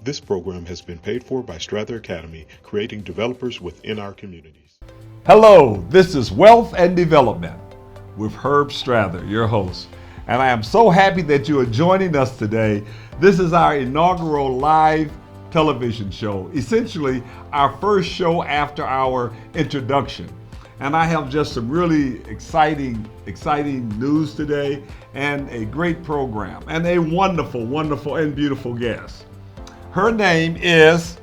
This program has been paid for by Strather Academy, creating developers within our communities. Hello, this is Wealth and Development with Herb Strather, your host. And I am so happy that you are joining us today. This is our inaugural live television show, essentially our first show after our introduction. And I have just some really exciting news today and a great program and a wonderful and beautiful guest. Her name is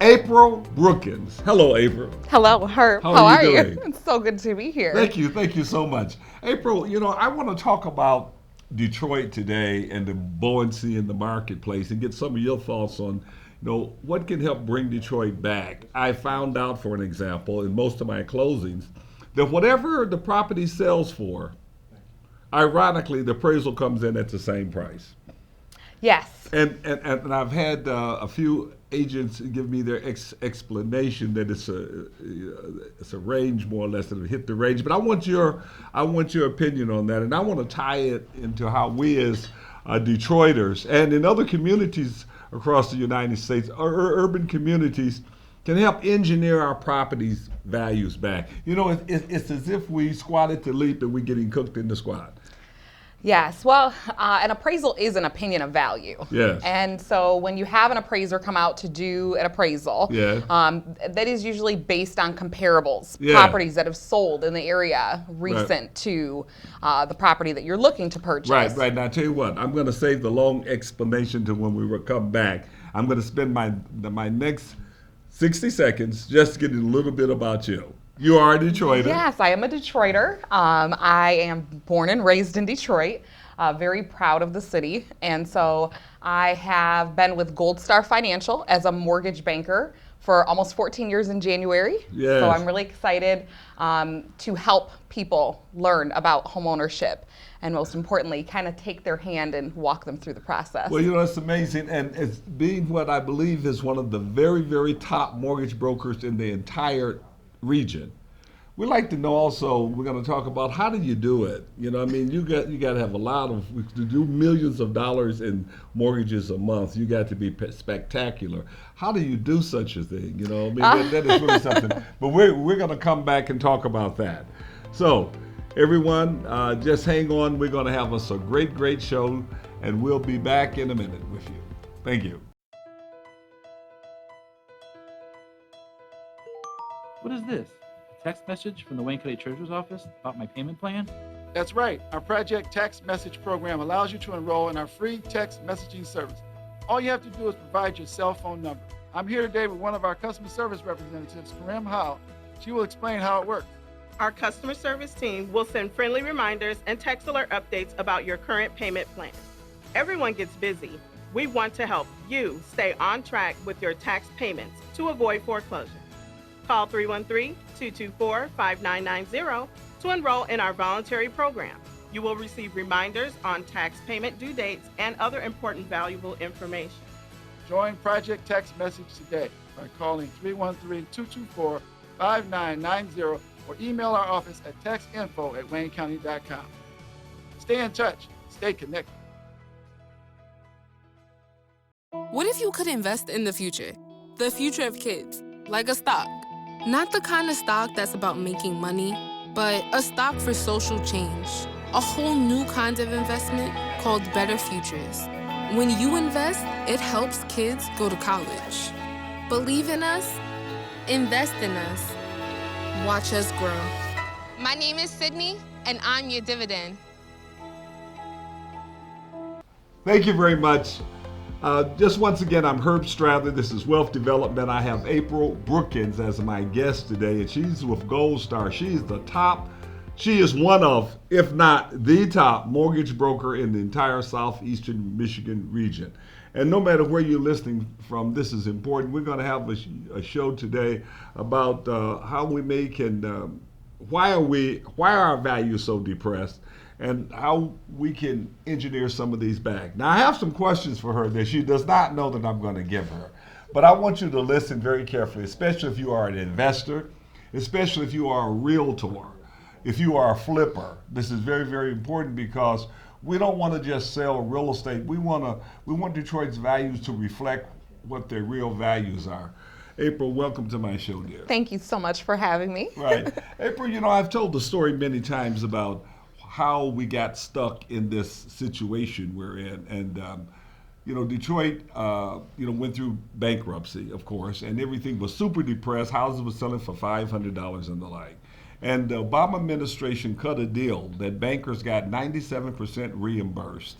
April Brookins. Hello, April. Hello, Herb. How are you doing? It's so good to be here. Thank you so much. April, I want to talk about Detroit today and the buoyancy in the marketplace and get some of your thoughts on what can help bring Detroit back. I found out, for an example, in most of my closings, that whatever the property sells for, ironically, the appraisal comes in at the same price. Yes. And I've had a few agents give me their explanation that it's a range, more or less, that it hit the range. But I want your opinion on that, and I want to tie it into how we as Detroiters and in other communities across the United States, urban communities, can help engineer our properties' values back. It's as if we squatted to leap and we're getting cooked in the squat. Yes. Well, an appraisal is an opinion of value. Yes. And so when you have an appraiser come out to do an appraisal, yes, that is usually based on comparables, yeah, properties that have sold in the area recent right to the property that you're looking to purchase. Right. Now, I tell you what, I'm going to save the long explanation to when we come back. I'm going to spend my next 60 seconds just getting a little bit about you. You are a Detroiter. Yes, I am a Detroiter. I am born and raised in Detroit, very proud of the city. And so I have been with Gold Star Financial as a mortgage banker for almost 14 years in January. Yes. So I'm really excited to help people learn about homeownership and, most importantly, kind of take their hand and walk them through the process. Well, it's amazing. And it's being what I believe is one of the very, very top mortgage brokers in the entire region. We'd like to know also, we're going to talk about how do you do it? You got to have to do millions of dollars in mortgages a month. You got to be spectacular. How do you do such a thing? That is really something. But we're going to come back and talk about that. So everyone, just hang on. We're going to have us a great show, and we'll be back in a minute with you. Thank you. What is this? A text message from the Wayne County Treasurer's Office about my payment plan? That's right. Our Project Text Message program allows you to enroll in our free text messaging service. All you have to do is provide your cell phone number. I'm here today with one of our customer service representatives, Karim Howe. She will explain how it works. Our customer service team will send friendly reminders and text alert updates about your current payment plan. Everyone gets busy. We want to help you stay on track with your tax payments to avoid foreclosure. Call 313-224-5990 to enroll in our voluntary program. You will receive reminders on tax payment due dates and other important valuable information. Join Project Text Message today by calling 313-224-5990 or email our office at textinfo@waynecounty.com. Stay in touch. Stay connected. What if you could invest in the future of kids, like a stock? Not the kind of stock that's about making money, but a stock for social change. A whole new kind of investment called Better Futures. When you invest, it helps kids go to college. Believe in us, invest in us, watch us grow. My name is Sydney, and I'm your dividend. Thank you very much. Just once again, I'm Herb Strather. This is Wealth Development. I have April Brookins as my guest today, and she's with Gold Star. She is one of, if not the top mortgage broker in the entire southeastern Michigan region. And no matter where you're listening from, this is important. We're going to have a show today about how we make and why are our values so depressed, and how we can engineer some of these back. Now, I have some questions for her that she does not know that I'm going to give her. But I want you to listen very carefully, especially if you are an investor, especially if you are a realtor, if you are a flipper. This is very, very important because we don't want to just sell real estate. We want Detroit's values to reflect what their real values are. April, welcome to my show, dear. Thank you so much for having me. Right. April, I've told the story many times about how we got stuck in this situation we're in. And, Detroit, went through bankruptcy, of course, and everything was super depressed. Houses were selling for $500 and the like. And the Obama administration cut a deal that bankers got 97% reimbursed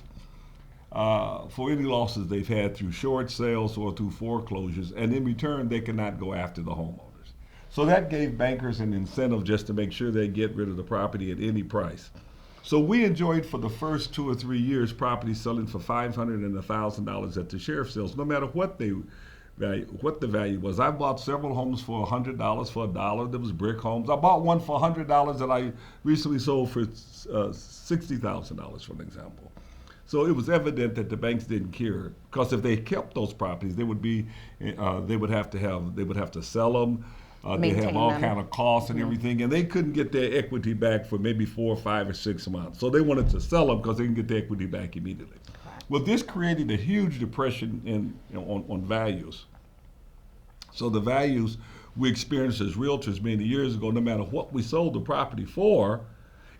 for any losses they've had through short sales or through foreclosures, and in return, they cannot go after the homeowners. So that gave bankers an incentive just to make sure they get rid of the property at any price. So we enjoyed for the first 2 or 3 years properties selling for $500 and $1,000 at the sheriff's sales, no matter what the value was. I bought several homes for $100, for $1. There was brick homes. I bought one for $100 that I recently sold for $60,000, for an example. So it was evident that the banks didn't care, because if they kept those properties, they would have to sell them. They have all kind of costs and everything, and they couldn't get their equity back for maybe 4 or 5 or 6 months. So they wanted to sell them because they can get their equity back immediately. Well, this created a huge depression on values. So the values we experienced as realtors many years ago, no matter what we sold the property for,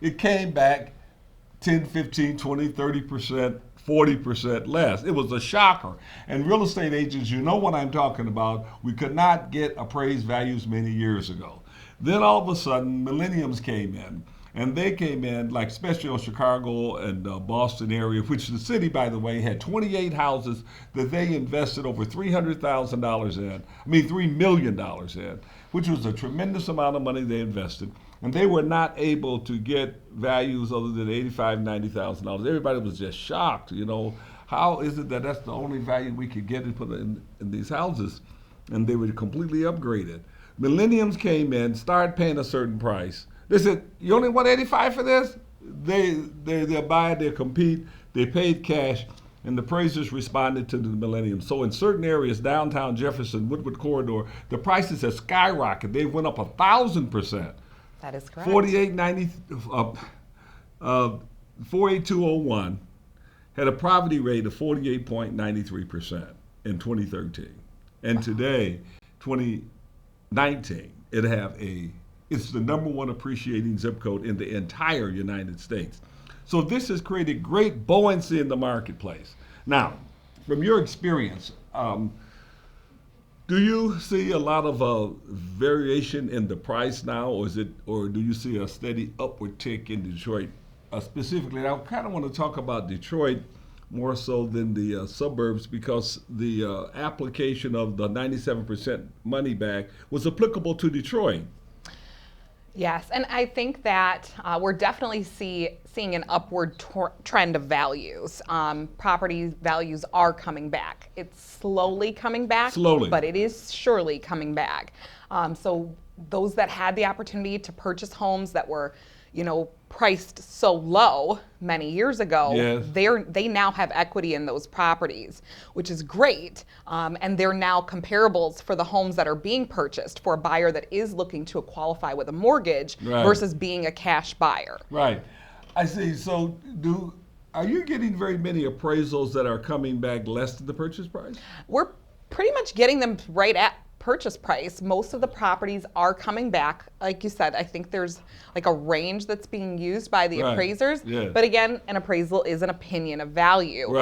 it came back 10, 15, 20, 30%, 40% less. It was a shocker. And real estate agents, you know what I'm talking about. We could not get appraised values many years ago. Then all of a sudden, millenniums came in. And they came in, like especially in Chicago and Boston area, which the city, by the way, had 28 houses that they invested over $300,000 in. $3 million in, which was a tremendous amount of money they invested. And they were not able to get values other than $85,000, $90,000. Everybody was just shocked. How is it that that's the only value we could get and put in these houses? And they were completely upgraded. Millenniums came in, started paying a certain price. They said, "You only want 85 for this?" They'll buy it, they'll compete, they paid cash, and the appraisers responded to the millennium. So in certain areas, downtown Jefferson, Woodward Corridor, the prices have skyrocketed. They went up 1,000%. That is correct. 48201 had a poverty rate of 48.93% in 2013. And today, 2019, it's the number one appreciating zip code in the entire United States. So this has created great buoyancy in the marketplace. Now, from your experience, do you see a lot of variation in the price now, or do you see a steady upward tick in Detroit? Specifically, I kind of want to talk about Detroit more so than the suburbs, because the application of the 97% money back was applicable to Detroit. Yes, and I think that we're definitely seeing an upward trend of values. Property values are coming back. It's slowly coming back, but it is surely coming back. So those that had the opportunity to purchase homes that were, priced so low many years ago, they now have equity in those properties, which is great. And they're now comparables for the homes that are being purchased for a buyer that is looking to qualify with a mortgage versus being a cash buyer. Right. I see. So are you getting very many appraisals that are coming back less than the purchase price? We're pretty much getting them right at purchase price. Most of the properties are coming back. Like you said, I think there's like a range that's being used by the appraisers. But again, an appraisal is an opinion of value.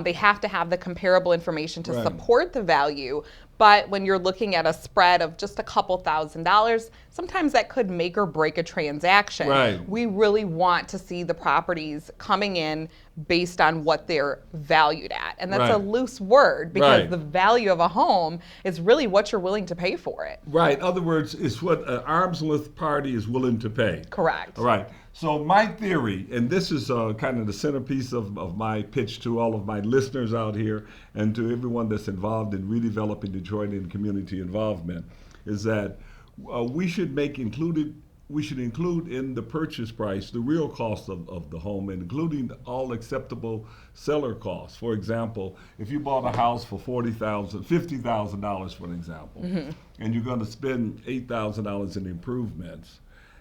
They have to have the comparable information to support the value. But when you're looking at a spread of just a couple $1,000s, sometimes that could make or break a transaction. We really want to see the properties coming in based on what they're valued at. And that's a loose word, because the value of a home is really what you're willing to pay for it. In other words, it's what an arm's length party is willing to pay. Correct. All right. So my theory, and this is kind of the centerpiece of my pitch to all of my listeners out here and to everyone that's involved in redeveloping Detroit and community involvement, is that we should include in the purchase price the real cost of the home, including all acceptable seller costs. For example, if you bought a house for $50,000, for an example, and you're going to spend $8,000 in improvements,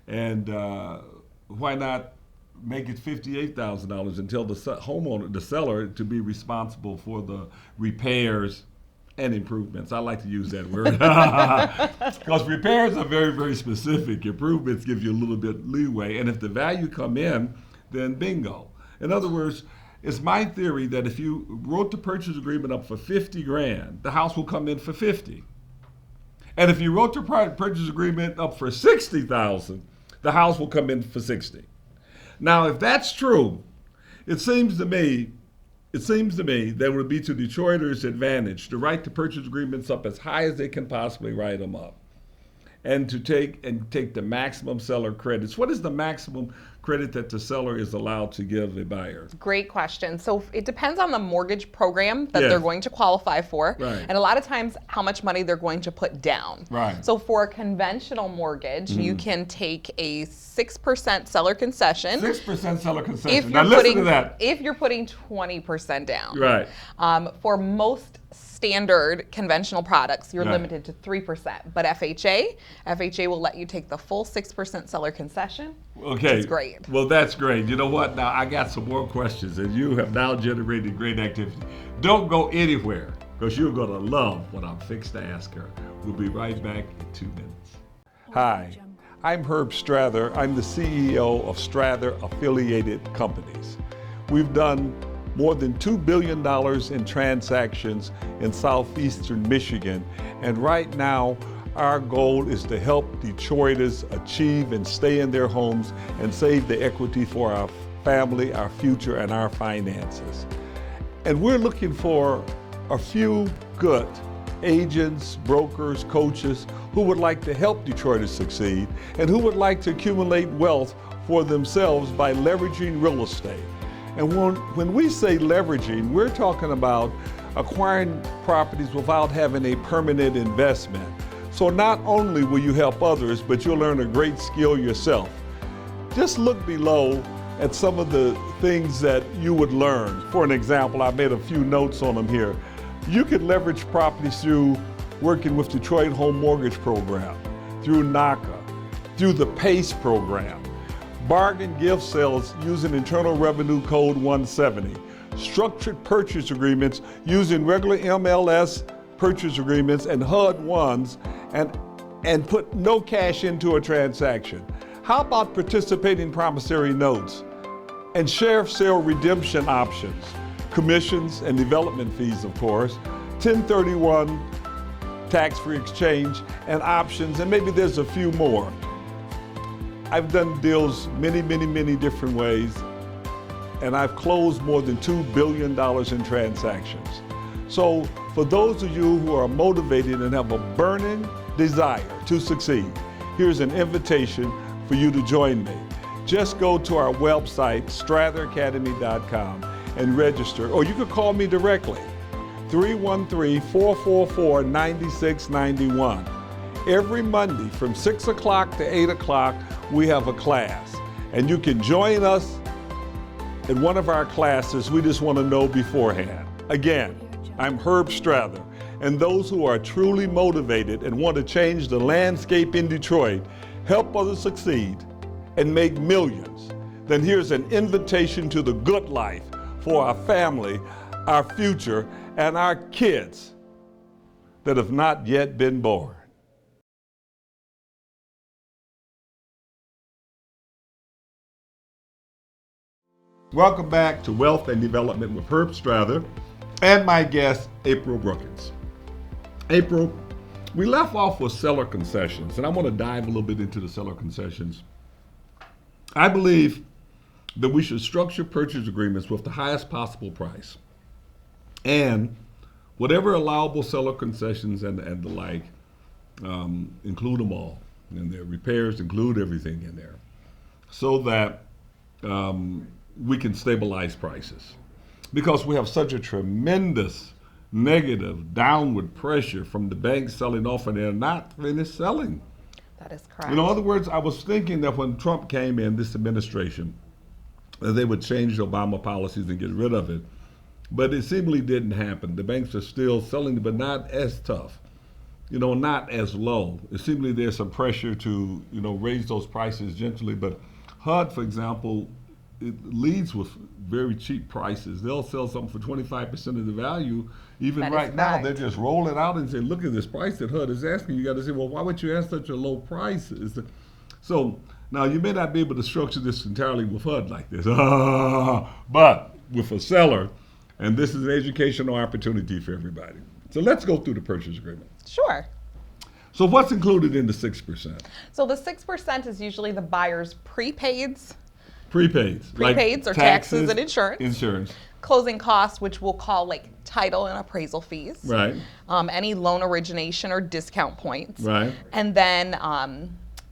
and why not make it $58,000 and tell the homeowner, the seller, to be responsible for the repairs and improvements. I like to use that word because repairs are very, very specific. Improvements give you a little bit leeway, and if the value come in, then bingo. In other words, it's my theory that if you wrote the purchase agreement up for 50 grand, the house will come in for 50. And if you wrote the purchase agreement up for 60,000, the house will come in for 60. Now, if that's true, it seems to me that it would be to Detroiters' advantage to write the purchase agreements up as high as they can possibly write them up, and to take the maximum seller credits. What is the maximum credit that the seller is allowed to give a buyer? Great question. So it depends on the mortgage program that Yes. they're going to qualify for, Right. and a lot of times how much money they're going to put down. Right. So for a conventional mortgage, you can take a 6% seller concession. 6% seller If concession. you're Now listen putting to that. if you're putting 20% down. Right. For most standard conventional products, you're Right. limited to 3%. But FHA will let you take the full 6% seller concession. Okay. It's great. Well, that's great. You know what? Now, I got some more questions, and you have now generated great activity. Don't go anywhere, because you're going to love what I'm fixed to ask her. We'll be right back in 2 minutes. Hi, I'm Herb Strather. I'm the CEO of Strather Affiliated Companies. We've done more than $2 billion in transactions in southeastern Michigan, and right now, our goal is to help Detroiters achieve and stay in their homes and save the equity for our family, our future, and our finances. And we're looking for a few good agents, brokers, coaches who would like to help Detroiters succeed and who would like to accumulate wealth for themselves by leveraging real estate. And when we say leveraging, we're talking about acquiring properties without having a permanent investment. So not only will you help others, but you'll learn a great skill yourself. Just look below at some of the things that you would learn. For an example, I made a few notes on them here. You could leverage properties through working with Detroit Home Mortgage Program, through NACA, through the PACE program, bargain gift sales using Internal Revenue Code 170, structured purchase agreements using regular MLS purchase agreements and HUD ones, and put no cash into a transaction. How about participating promissory notes and sheriff sale redemption options, commissions and development fees, of course, 1031 tax-free exchange and options, and maybe there's a few more. I've done deals many different ways, and I've closed more than $2 billion in transactions. So for those of you who are motivated and have a burning desire to succeed, here's an invitation for you to join me. Just go to our website, stratheracademy.com, and register, or you could call me directly, 313-444-9691. Every Monday from 6 o'clock to 8 o'clock, we have a class, and you can join us in one of our classes. We just want to know beforehand. Again, I'm Herb Strather, and those who are truly motivated and want to change the landscape in Detroit, help others succeed, and make millions, then here's an invitation to the good life for our family, our future, and our kids that have not yet been born. Welcome back to Wealth and Development with Herb Strather and my guest, April Brookins. April, we left off with seller concessions, and I want to dive a little bit into the seller concessions. I believe that we should structure purchase agreements with the highest possible price, and whatever allowable seller concessions and the like, include them all, and their repairs, include everything in there, so that we can stabilize prices. Because we have such a tremendous negative downward pressure from the banks selling off, and they're not finished selling. That is correct. In other words, I was thinking that when Trump came in, this administration, that they would change the Obama policies and get rid of it. But it seemingly didn't happen. The banks are still selling, but not as tough, not as low. It seemingly there's some pressure to, raise those prices gently. But HUD, for example, it leads with very cheap prices. They'll sell something for 25% of the value. Even That is right now, correct. they're just rolling out and say, look at this price that HUD is asking. You got to say, well, why would you ask such a low price? So now you may not be able to structure this entirely with HUD like this, but with a seller, and this is an educational opportunity for everybody. So let's go through the purchase agreement. Sure. So what's included in the 6%? So the 6% is usually the buyer's prepaids, Prepaids. Prepaids or taxes and insurance. Insurance. Closing costs, which we'll call like title and appraisal fees. Right. Any loan origination or discount points. Right. And then,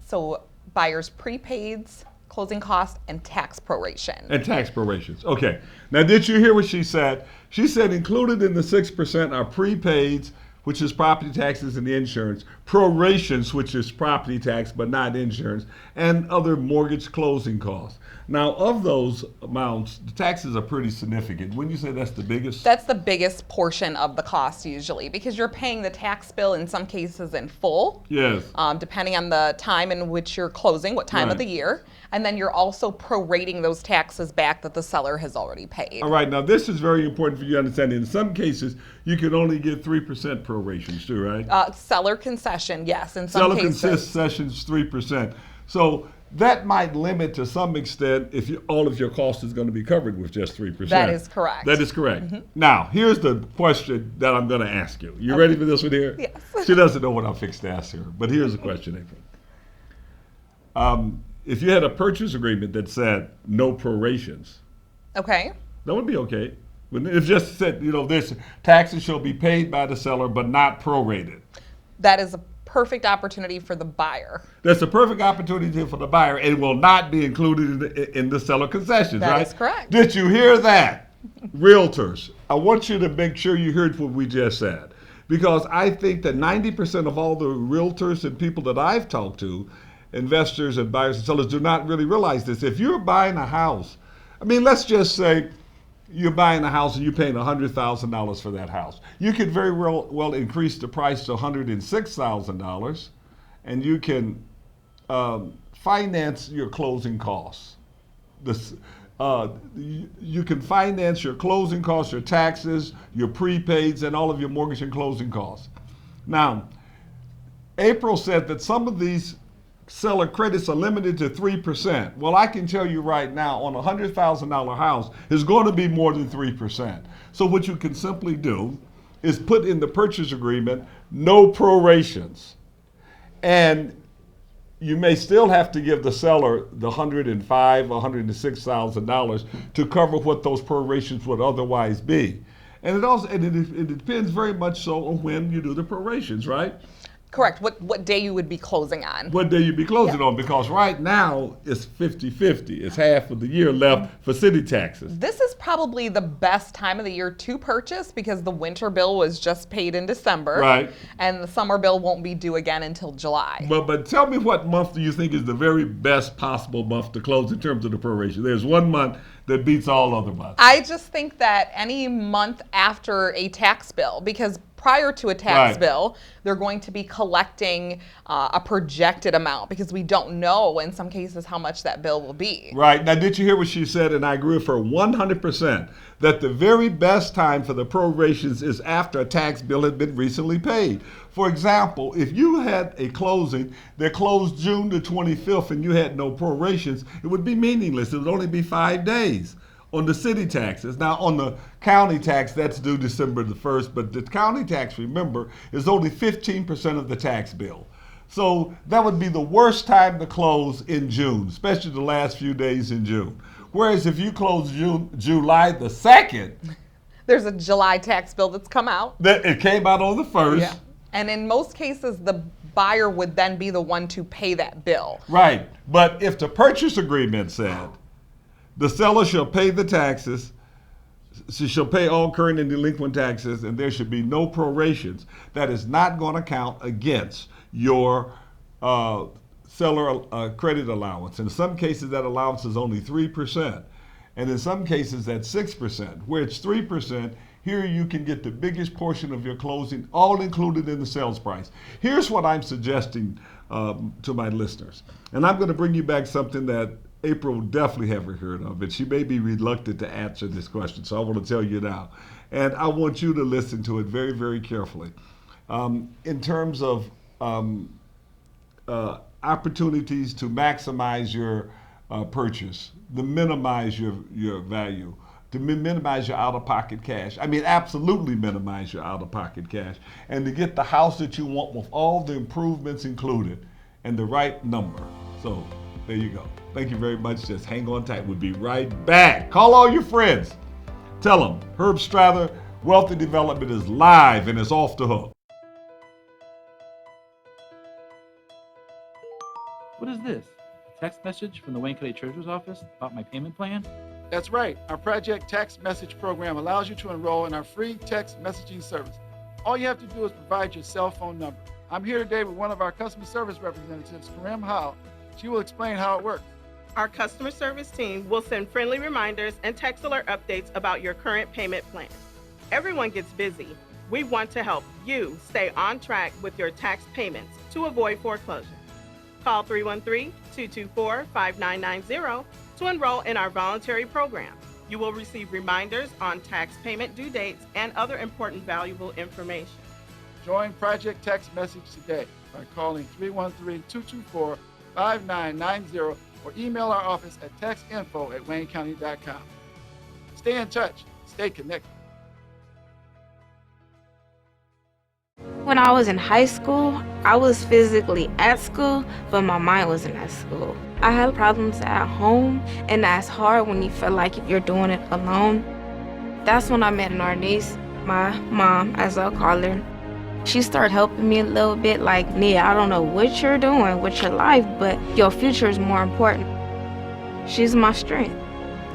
so buyer's prepaids, closing costs, and tax proration. And tax prorations. Okay. Now, did you hear what she said? She said included in the 6% are prepaids, which is property taxes and insurance, prorations, which is property tax but not insurance, and other mortgage closing costs. Now, of those amounts, the taxes are pretty significant. When you say that's the biggest? That's the biggest portion of the cost usually, because you're paying the tax bill in some cases in full. Yes. Depending on the time in which you're closing, what time of Right. the year. And then you're also prorating those taxes back that the seller has already paid. All right. Now, this is very important for you to understand. In some cases, you can only get 3% prorations too, right? Seller concession, yes, in some Seller cases. concessions 3%. So that might limit to some extent if all of your cost is going to be covered with just 3%. That is correct. That is correct. Now, here's the question that I'm going to ask you. You ready for this one here? Yes. She doesn't know what I'm fixed to ask her, but here's the question, April. If you had a purchase agreement that said no prorations, Okay. that would be okay. When it just said, this taxes shall be paid by the seller but not prorated. That is a perfect opportunity for the buyer. That's a perfect opportunity for the buyer. It will not be included in the seller concessions, That right? is correct. Did you hear that? Realtors, I want you to make sure you heard what we just said. Because I think that 90% of all the realtors and people that I've talked to, investors and buyers and sellers, do not really realize this. If you're buying a house, let's just say you're buying a house and you're paying $100,000 for that house. You could very well increase the price to $106,000, and you can finance your closing costs. You can finance your closing costs, your taxes, your prepaids, and all of your mortgage and closing costs. Now, April said that some of these seller credits are limited to 3%. Well, I can tell you right now, on a $100,000 house, it's going to be more than 3%. So what you can simply do is put in the purchase agreement no prorations. And you may still have to give the seller the $105,000 or $106,000 to cover what those prorations would otherwise be. And it depends very much so on when you do the prorations, right? Correct. What day you would be closing on. What day you be closing on, because right now it's 50-50. It's half of the year left for city taxes. This is probably the best time of the year to purchase because the winter bill was just paid in December. Right. And the summer bill won't be due again until July. But tell me, what month do you think is the very best possible month to close in terms of the proration? There's one month that beats all other months. I just think that any month after a tax bill, because prior to a tax Right. bill, they're going to be collecting a projected amount because we don't know in some cases how much that bill will be. Right. Now, did you hear what she said? And I agree with her 100%, that the very best time for the prorations is after a tax bill had been recently paid. For example, if you had a closing that closed June the 25th and you had no prorations, it would be meaningless. It would only be 5 days on the city taxes. Now, on the county tax, that's due December the 1st, but the county tax, remember, is only 15% of the tax bill. So that would be the worst time to close in June, especially the last few days in June. Whereas if you close July the 2nd, There's a July tax bill that's come out. it came out on the 1st. Yeah. And in most cases, the buyer would then be the one to pay that bill. Right. But if the purchase agreement said, the seller shall pay the taxes, she shall pay all current and delinquent taxes, and there should be no prorations, that is not going to count against your seller credit allowance. In some cases, that allowance is only 3%. And in some cases, that's 6%. Where it's 3%, here you can get the biggest portion of your closing, all included in the sales price. Here's what I'm suggesting to my listeners. And I'm going to bring you back something that April definitely haven't heard of it. She may be reluctant to answer this question, so I want to tell you now. And I want you to listen to it very, very carefully. In terms of opportunities to maximize your purchase, to minimize your value, to minimize your out-of-pocket cash. I mean, absolutely minimize your out-of-pocket cash, and to get the house that you want with all the improvements included and the right number. So there you go. Thank you very much. Just hang on tight. We'll be right back. Call all your friends. Tell them Herb Strather Wealthy Development is live and is off the hook. What is this? A text message from the Wayne County Treasurer's Office about my payment plan? That's right. Our Project Text Message program allows you to enroll in our free text messaging service. All you have to do is provide your cell phone number. I'm here today with one of our customer service representatives, Karim Howe. She will explain how it works. Our customer service team will send friendly reminders and text alert updates about your current payment plan. Everyone gets busy. We want to help you stay on track with your tax payments to avoid foreclosure. Call 313-224-5990 to enroll in our voluntary program. You will receive reminders on tax payment due dates and other important valuable information. Join Project Text Message today by calling 313-224-5990 or email our office at textinfo@waynecounty.com. Stay in touch. Stay connected. When I was in high school, I was physically at school, but my mind wasn't at school. I had problems at home, and that's hard when you feel like you're doing it alone. That's when I met an artist, my mom, as I'll call her. She started helping me a little bit, like, Nia, I don't know what you're doing with your life, but your future is more important. She's my strength.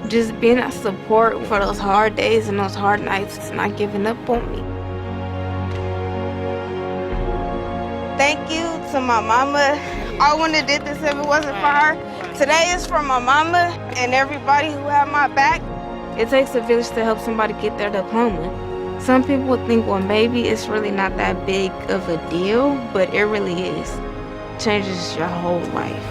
Just being a support for those hard days and those hard nights, not giving up on me. Thank you to my mama. I wouldn't have did this if it wasn't for her. Today is for my mama and everybody who had my back. It takes a village to help somebody get their diploma. Some people would think, well, maybe it's really not that big of a deal, but it really is. It changes your whole life.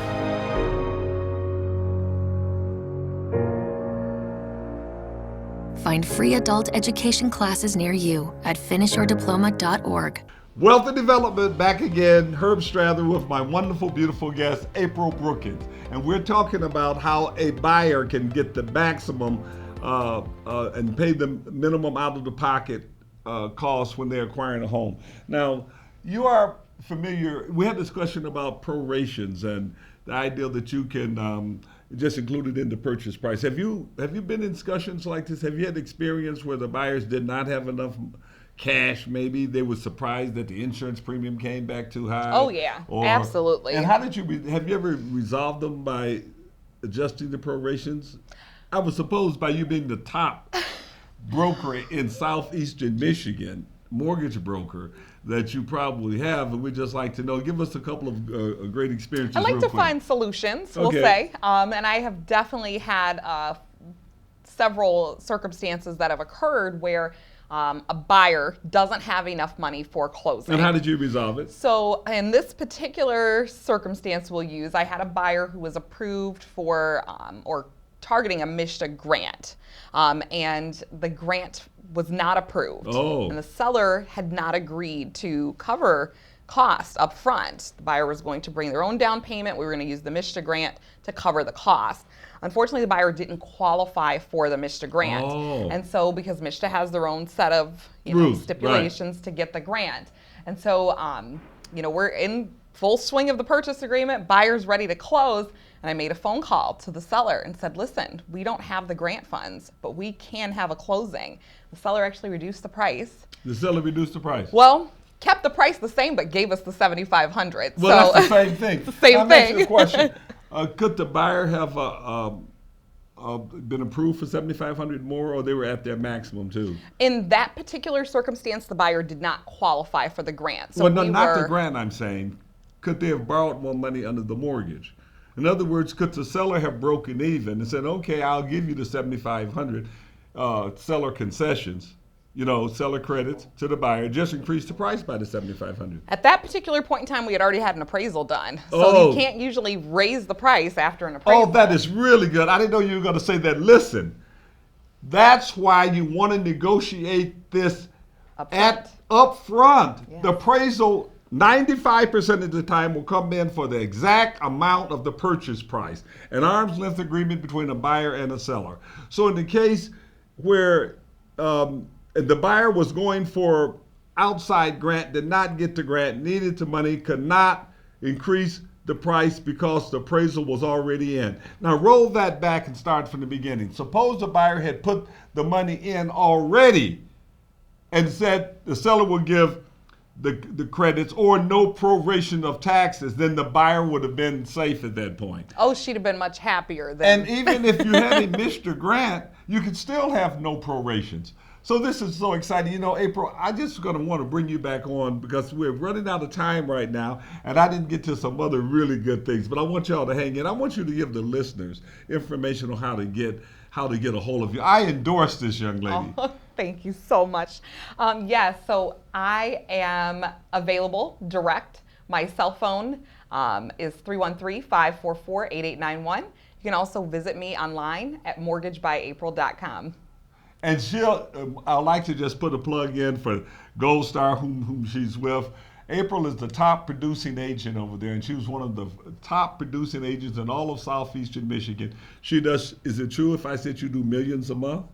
Find free adult education classes near you at finishyourdiploma.org. Wealth and Development back again. Herb Strather with my wonderful, beautiful guest, April Brookins. And we're talking about how a buyer can get the maximum and pay the minimum out-of-the-pocket costs when they're acquiring a home. Now, you are familiar, we had a discussion about prorations and the idea that you can just include it in the purchase price. Have you been in discussions like this? Have you had experience where the buyers did not have enough cash? Maybe they were surprised that the insurance premium came back too high? Oh yeah, absolutely. And how did have you ever resolved them by adjusting the prorations? I would suppose by you being the top broker in southeastern Michigan, mortgage broker, that you probably have, and we'd just like to know, give us a couple of great experiences. I like real to quick. find solutions, we'll say, and I have definitely had several circumstances that have occurred where a buyer doesn't have enough money for closing. And how did you resolve it? So in this particular circumstance we'll use, I had a buyer who was approved for or targeting a MSHDA grant, and the grant was not approved. Oh. And the seller had not agreed to cover cost up front. The buyer was going to bring their own down payment. We were going to use the MSHDA grant to cover the cost. Unfortunately, the buyer didn't qualify for the MSHDA grant. Oh. And so because MSHDA has their own set of stipulations to get the grant. And so we're in full swing of the purchase agreement, buyer's ready to close, and I made a phone call to the seller and said, listen, we don't have the grant funds, but we can have a closing. The seller actually reduced the price. The seller reduced the price? Well, kept the price the same, but gave us the $7,500. Well, that's the same thing. The same I'll thing. ask you a question. Could the buyer have been approved for $7,500 more, or they were at their maximum too? In that particular circumstance, the buyer did not qualify for the grant. So well, no, not the grant, I'm saying. Could they have borrowed more money under the mortgage? In other words, could the seller have broken even and said, okay, I'll give you the $7,500 seller concessions, seller credits to the buyer, just increase the price by the $7,500. At that particular point in time, we had already had an appraisal done. So Oh. you can't usually raise the price after an appraisal. Oh, that is really good. I didn't know you were going to say that. Listen, that's why you want to negotiate this up front. Yes. The appraisal, 95% of the time, will come in for the exact amount of the purchase price, an arm's length agreement between a buyer and a seller. So in the case where the buyer was going for outside grant, did not get the grant, needed the money, could not increase the price because the appraisal was already in. Now roll that back and start from the beginning. Suppose the buyer had put the money in already and said the seller will give the credits or no proration of taxes, then the buyer would have been safe at that point. Oh, she'd have been much happier then. And even if you hadn't missed your grant, you could still have no prorations. So this is so exciting. April, I just going to want to bring you back on because we're running out of time right now, and I didn't get to some other really good things, but I want y'all to hang in. I want you to give the listeners information on how to get a hold of you. I endorse this young lady. Oh, thank you so much. Yes, so I am available direct. My cell phone is 313-544-8891. You can also visit me online at mortgagebyapril.com. And I'd like to just put a plug in for Gold Star, whom she's with. April is the top producing agent over there, and she was one of the top producing agents in all of southeastern Michigan. She does, is it true if I said you do millions a month?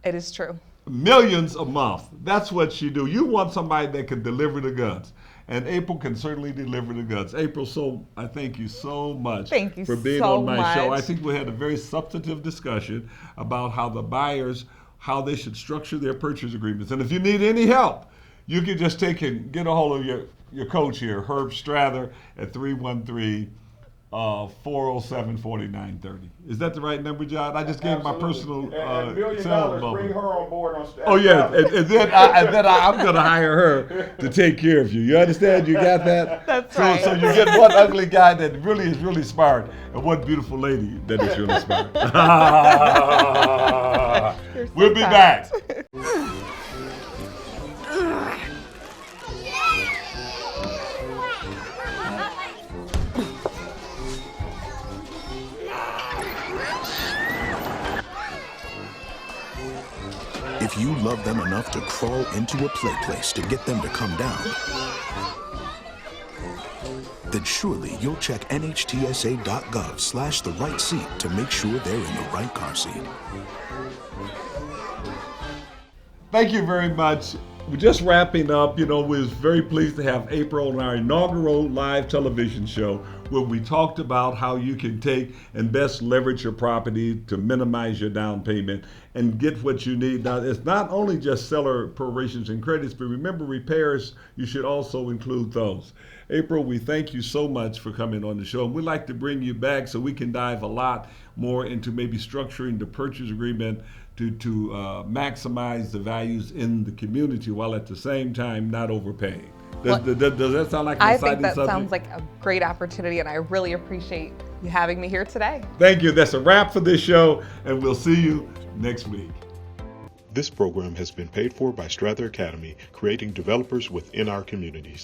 It is true. Millions a month. That's what she do. You want somebody that can deliver the goods. And April can certainly deliver the goods. April, I thank you so much for being on my show. I think we had a very substantive discussion about how the buyers, how they should structure their purchase agreements. And if you need any help, you can just take and get a hold of your coach here, Herb Strather, at 313-407-4930. Is that the right number, John? I just gave my personal $1 million. cell number. Bring her on board on. Oh yeah, and then I'm going to hire her to take care of you. You understand? You got that? That's right. So you get one ugly guy that really is really smart, and one beautiful lady that is really smart. We'll be back. If you love them enough to crawl into a play place to get them to come down, then surely you'll check nhtsa.gov/the right seat to make sure they're in the right car seat. Thank you very much. We're just wrapping up. We was very pleased to have April on our inaugural live television show where we talked about how you can take and best leverage your property to minimize your down payment and get what you need. Now, it's not only just seller prorations and credits, but remember repairs, you should also include those. April, we thank you so much for coming on the show. And we'd like to bring you back so we can dive a lot more into maybe structuring the purchase agreement to maximize the values in the community while at the same time not overpaying. Does that sound like an exciting subject? I think that sounds like a great opportunity, and I really appreciate you having me here today. Thank you. That's a wrap for this show, and we'll see you next week. This program has been paid for by Strather Academy, creating developers within our communities.